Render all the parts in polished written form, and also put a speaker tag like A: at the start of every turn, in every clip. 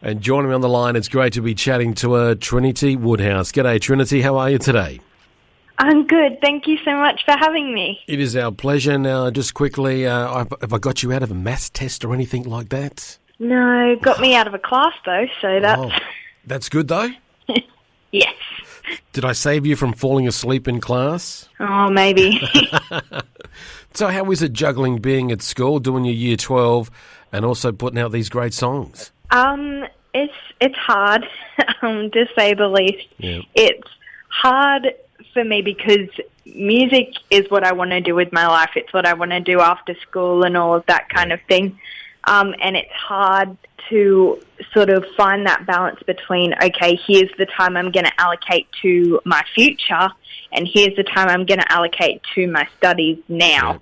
A: And joining me on the line, it's great to be chatting to Trinity Woodhouse. G'day, Trinity. How are you today?
B: I'm good. Thank you so much for having me.
A: It is our pleasure. Now, just quickly, have I got you out of a maths test or anything like that?
B: No, got me out of a class though, so that's...
A: Oh, that's good though?
B: Yes.
A: Did I save you from falling asleep in class?
B: Oh, maybe.
A: So how is it juggling being at school, doing your Year 12, and also putting out these great songs?
B: It's hard, to say the least.
A: Yeah.
B: It's hard for me because music is what I want to do with my life. It's what I want to do after school and all of that kind of thing. And it's hard to sort of find that balance between, okay, here's the time I'm going to allocate to my future, and here's the time I'm going to allocate to my studies now.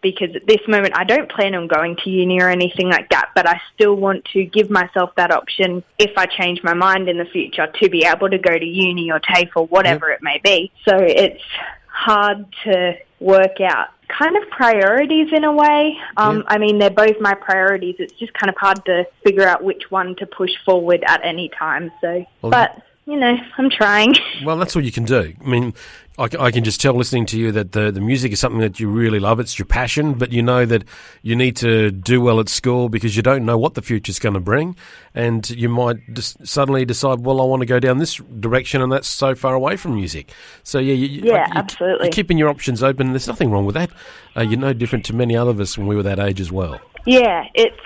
B: Because at this moment, I don't plan on going to uni or anything like that, but I still want to give myself that option if I change my mind in the future to be able to go to uni or TAFE or whatever it may be. So it's hard to work out kind of priorities in a way. I mean, they're both my priorities. It's just kind of hard to figure out which one to push forward at any time. So, but, you know, I'm trying.
A: Well, that's what you can do. I mean, I can just tell listening to you that the music is something that you really love. It's your passion, but you know that you need to do well at school because you don't know what the future's going to bring. And you might just suddenly decide, well, I want to go down this direction, and that's so far away from music. So,
B: absolutely.
A: You're keeping your options open. There's nothing wrong with that. You're no different to many other of us when we were that age as well.
B: Yeah, it's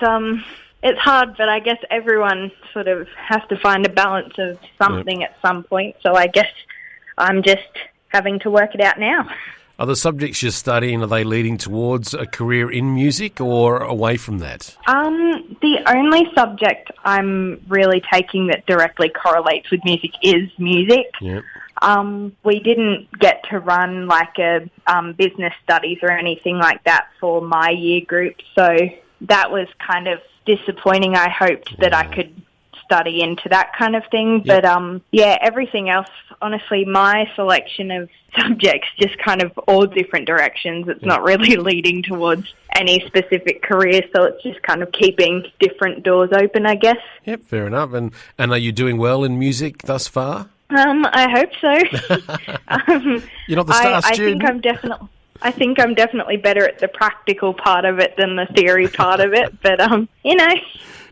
B: hard, but I guess everyone sort of has to find a balance of something at some point. So I guess I'm just having to work it out now.
A: Are the subjects you're studying, are they leading towards a career in music or away from that?
B: The only subject I'm really taking that directly correlates with music is music.
A: Yeah.
B: We didn't get to run like a business studies or anything like that for my year group, so that was kind of disappointing. I hoped that I could study into that kind of thing. But, everything else, honestly, my selection of subjects just kind of all different directions. It's not really leading towards any specific career, so it's just kind of keeping different doors open, I guess.
A: Yep, fair enough. And are you doing well in music thus far?
B: I hope so.
A: You're not the star student?
B: I think I'm definitely better at the practical part of it than the theory part of it, but you know.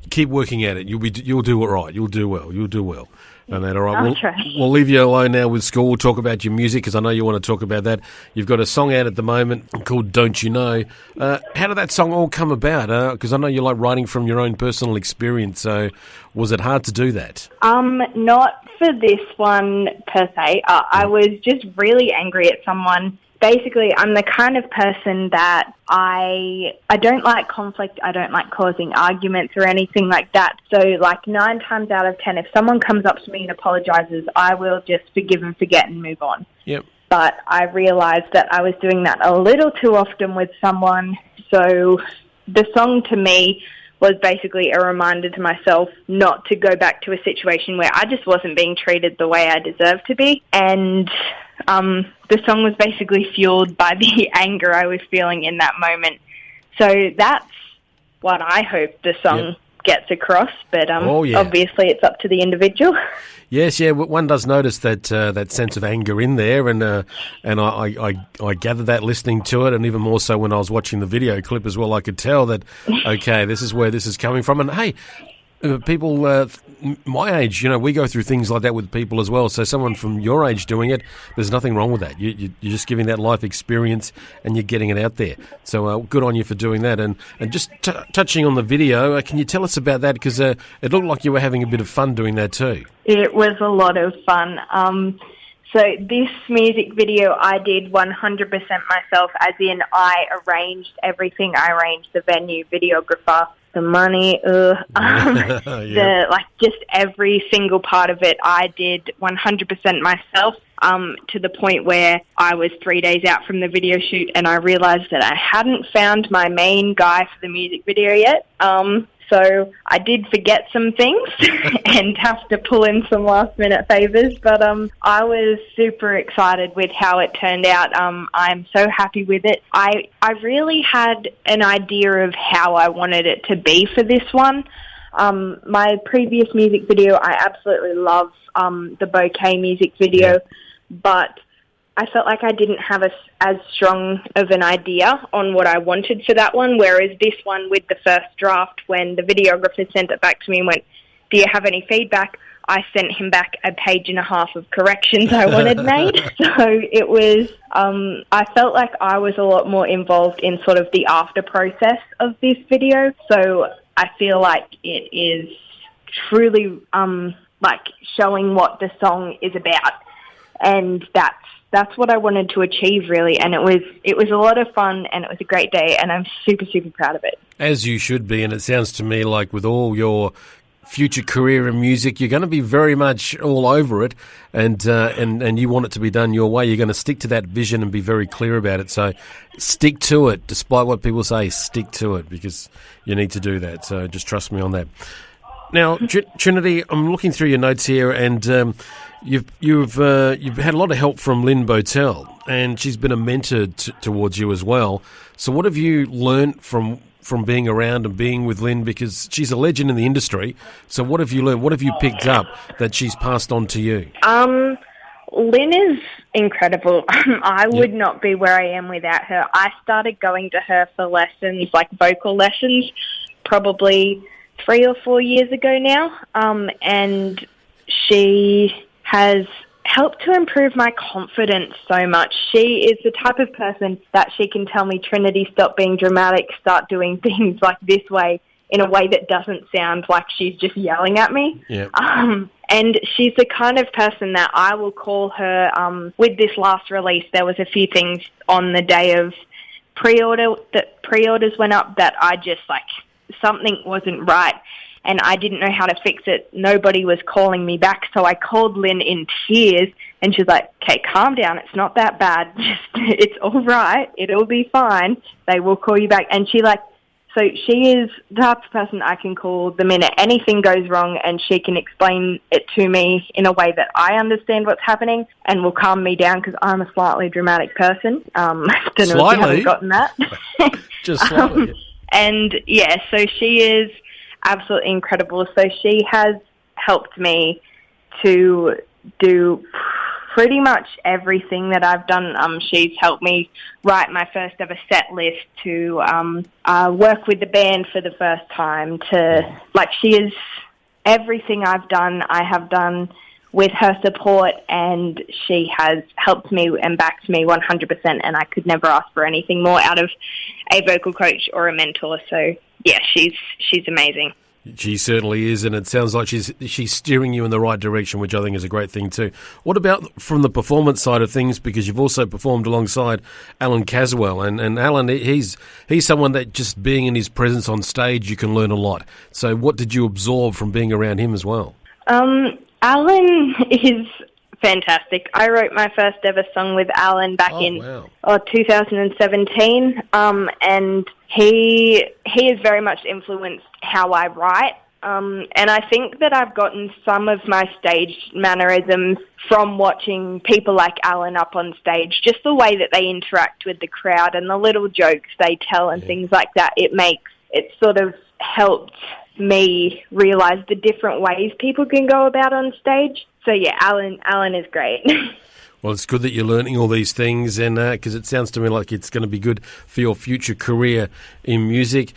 A: Keep working at it. You'll do it right. You'll do well. And that, all right.
B: I'll try.
A: We'll leave you alone now with school. We'll talk about your music because I know you want to talk about that. You've got a song out at the moment called "Don't You Know." How did that song all come about? Because I know you like writing from your own personal experience. So, was it hard to do that?
B: Not for this one per se. I was just really angry at someone. Basically, I'm the kind of person that I don't like conflict. I don't like causing arguments or anything like that. So, like 9 times out of 10, if someone comes up to me and apologizes, I will just forgive and forget and move on.
A: Yep.
B: But I realized that I was doing that a little too often with someone. So the song to me was basically a reminder to myself not to go back to a situation where I just wasn't being treated the way I deserved to be. And the song was basically fueled by the anger I was feeling in that moment. So that's what I hope the song gets across, but obviously it's up to the individual.
A: Yes, one does notice that that sense of anger in there, and I gathered that listening to it, and even more so when I was watching the video clip as well. I could tell that, okay, this is where this is coming from, and hey, people my age, we go through things like that with people as well. So someone from your age doing it, there's nothing wrong with that. You're just giving that life experience and you're getting it out there. So good on you for doing that. And just touching on the video, can you tell us about that? Because it looked like you were having a bit of fun doing that too.
B: It was a lot of fun. So this music video I did 100% myself, as in I arranged everything. I arranged the venue, videographer, the money, just every single part of it I did 100% myself, to the point where I was 3 days out from the video shoot and I realized that I hadn't found my main guy for the music video yet. So I did forget some things and have to pull in some last-minute favors, but I was super excited with how it turned out. I'm so happy with it. I really had an idea of how I wanted it to be for this one. My previous music video, I absolutely love the Bouquet music video, but I felt like I didn't have as strong of an idea on what I wanted for that one, whereas this one with the first draft, when the videographer sent it back to me and went, "Do you have any feedback?" I sent him back a page and a half of corrections I wanted made. So it was, I felt like I was a lot more involved in sort of the after process of this video. So I feel like it is truly like showing what the song is about. And that's what I wanted to achieve, really, and it was a lot of fun, and it was a great day, and I'm super, super proud of it.
A: As you should be, and it sounds to me like with all your future career in music, you're going to be very much all over it, and you want it to be done your way. You're going to stick to that vision and be very clear about it. So stick to it, despite what people say. Stick to it, because you need to do that. So just trust me on that. Now, Trinity, I'm looking through your notes here, and you've had a lot of help from Lynn Botel, and she's been a mentor towards you as well. So, what have you learnt from being around and being with Lynn? Because she's a legend in the industry. So, what have you learned? What have you picked up that she's passed on to you?
B: Lynn is incredible. I would not be where I am without her. I started going to her for lessons, like vocal lessons, probably 3 or 4 years ago now, and she has helped to improve my confidence so much. She is the type of person that she can tell me, "Trinity, stop being dramatic, start doing things like this way," in a way that doesn't sound like she's just yelling at me.
A: Yeah.
B: And she's the kind of person that I will call her, with this last release, there was a few things on the day of pre-orders went up that I just something wasn't right, and I didn't know how to fix it. Nobody was calling me back, so I called Lynn in tears, and she's like, "Okay, calm down. It's not that bad. It's all right. It'll be fine. They will call you back." And so she is the type of person I can call the minute anything goes wrong, and she can explain it to me in a way that I understand what's happening and will calm me down, because I'm a slightly dramatic person. I don't know if you haven't gotten that.
A: Just slightly.
B: And yeah, so she is absolutely incredible. So she has helped me to do pretty much everything that I've done. She's helped me write my first ever set list, to work with the band for the first time, she is everything I've done, I have done with her support, and she has helped me and backed me 100%, and I could never ask for anything more out of a vocal coach or a mentor. So yeah, she's amazing.
A: She certainly is, and it sounds like she's steering you in the right direction, which I think is a great thing too. What about from the performance side of things? Because you've also performed alongside Alan Caswell, and Alan, he's someone that just being in his presence on stage, you can learn a lot. So what did you absorb from being around him as well?
B: Alan is fantastic. I wrote my first ever song with Alan back in 2017, and he has very much influenced how I write. And I think that I've gotten some of my stage mannerisms from watching people like Alan up on stage, just the way that they interact with the crowd and the little jokes they tell and things like that. It sort of helped me realise the different ways people can go about on stage. So yeah, Alan is great.
A: Well, it's good that you're learning all these things, and because it sounds to me like it's going to be good for your future career in music.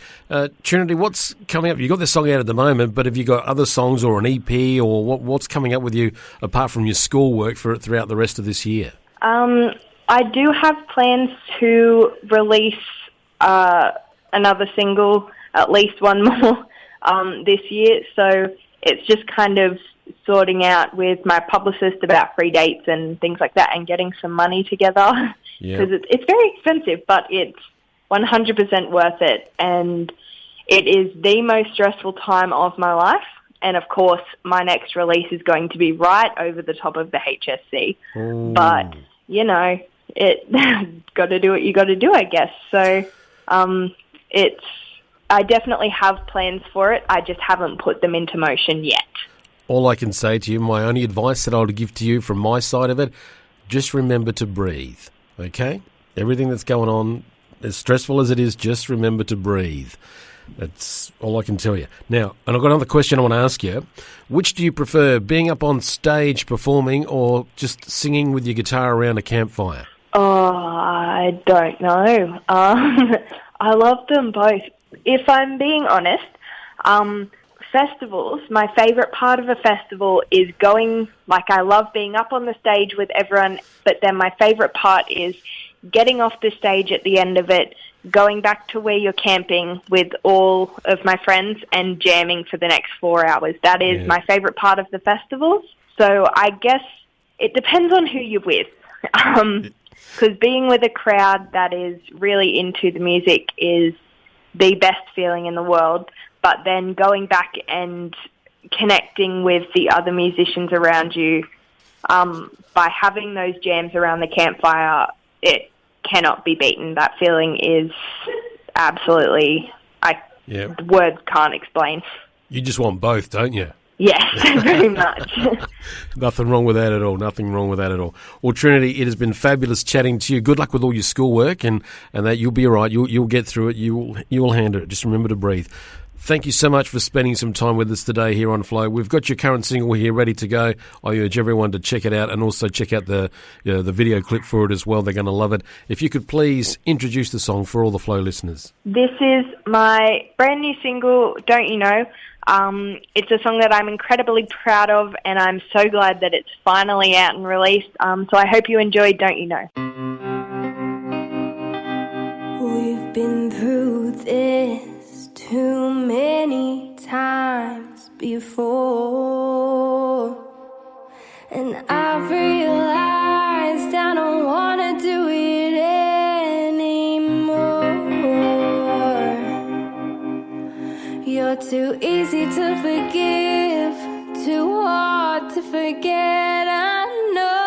A: Trinity, what's coming up? You've got this song out at the moment, but have you got other songs or an EP, or what's coming up with you apart from your schoolwork for it throughout the rest of this year?
B: I do have plans to release another single, at least one more, this year. So it's just kind of sorting out with my publicist about free dates and things like that, and getting some money together, because it's very expensive, but it's 100% worth it, and it is the most stressful time of my life. And of course, my next release is going to be right over the top of the HSC. Ooh. But got to do what you got to do, I guess. So I definitely have plans for it. I just haven't put them into motion yet.
A: All I can say to you, my only advice that I would give to you from my side of it, just remember to breathe, okay? Everything that's going on, as stressful as it is, just remember to breathe. That's all I can tell you. Now, and I've got another question I want to ask you. Which do you prefer, being up on stage performing or just singing with your guitar around a campfire?
B: Oh, I don't know. I love them both. If I'm being honest, festivals, my favourite part of a festival is going, like I love being up on the stage with everyone, but then my favourite part is getting off the stage at the end of it, going back to where you're camping with all of my friends and jamming for the next 4 hours. That is my favourite part of the festivals. So I guess it depends on who you're with. Because being with a crowd that is really into the music is the best feeling in the world. But then going back and connecting with the other musicians around you, by having those jams around the campfire, it cannot be beaten. That feeling is absolutely, words can't explain.
A: You just want both, don't you?
B: Yes, very much.
A: Nothing wrong with that at all. Nothing wrong with that at all. Well, Trinity, it has been fabulous chatting to you. Good luck with all your schoolwork, and that you'll be all right. You'll get through it. You'll handle it. Just remember to breathe. Thank you so much for spending some time with us today here on Flow. We've got your current single here ready to go. I urge everyone to check it out and also check out the video clip for it as well. They're going to love it. If you could please introduce the song for all the Flow listeners.
B: This is my brand new single, Don't You Know. It's a song that I'm incredibly proud of, and I'm so glad that it's finally out and released. So I hope you enjoy Don't You Know.
C: We've been through this too many times before, and I've realized I don't want to do it anymore. You're too easy to forgive, too hard to forget, I know.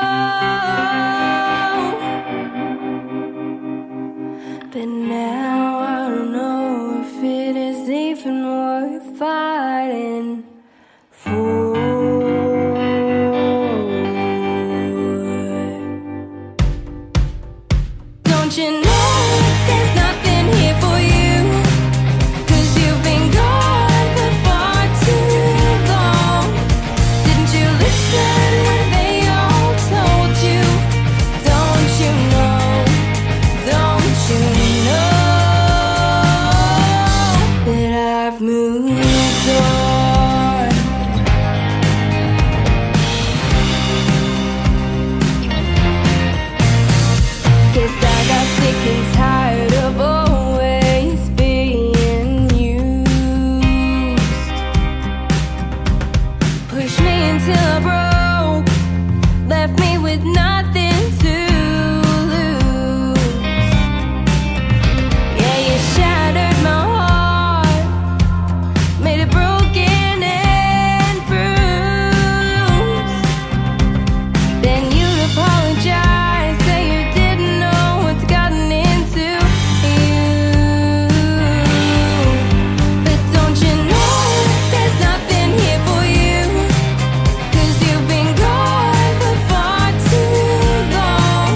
C: But now I don't know if it is even worth fighting for. Don't you know there's nothing here for you? 'Cause you've been gone for far too long. Didn't you listen when they all told you? Don't you know? Don't you know that I've moved on? 'Cause I got sick and tired of always being used. Pushed me until I broke, left me with nothing to lose. Yeah, you shattered my heart, made it broken and bruised. Then you'd apologize, say you didn't know what's gotten into you. But don't you know there's nothing here for you? 'Cause you've been gone for far too long.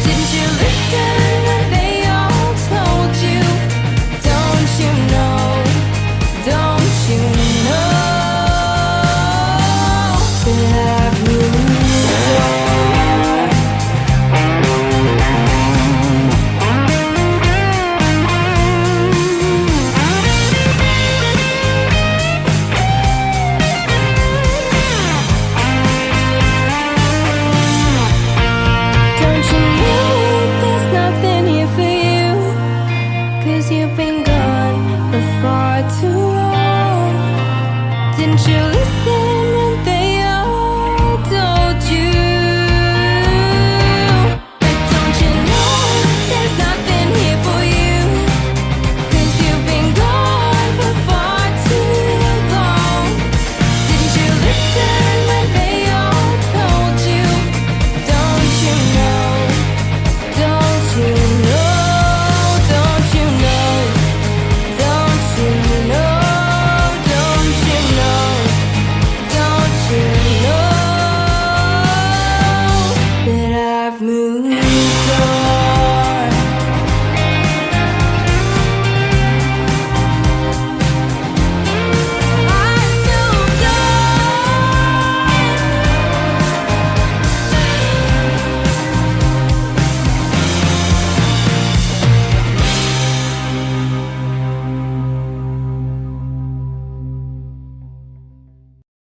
C: Didn't you listen when they all told you? Don't you know? Don't you know that I've moved on? Don't you know there's nothing here for you? 'Cause you've been gone for far too long. Didn't you listen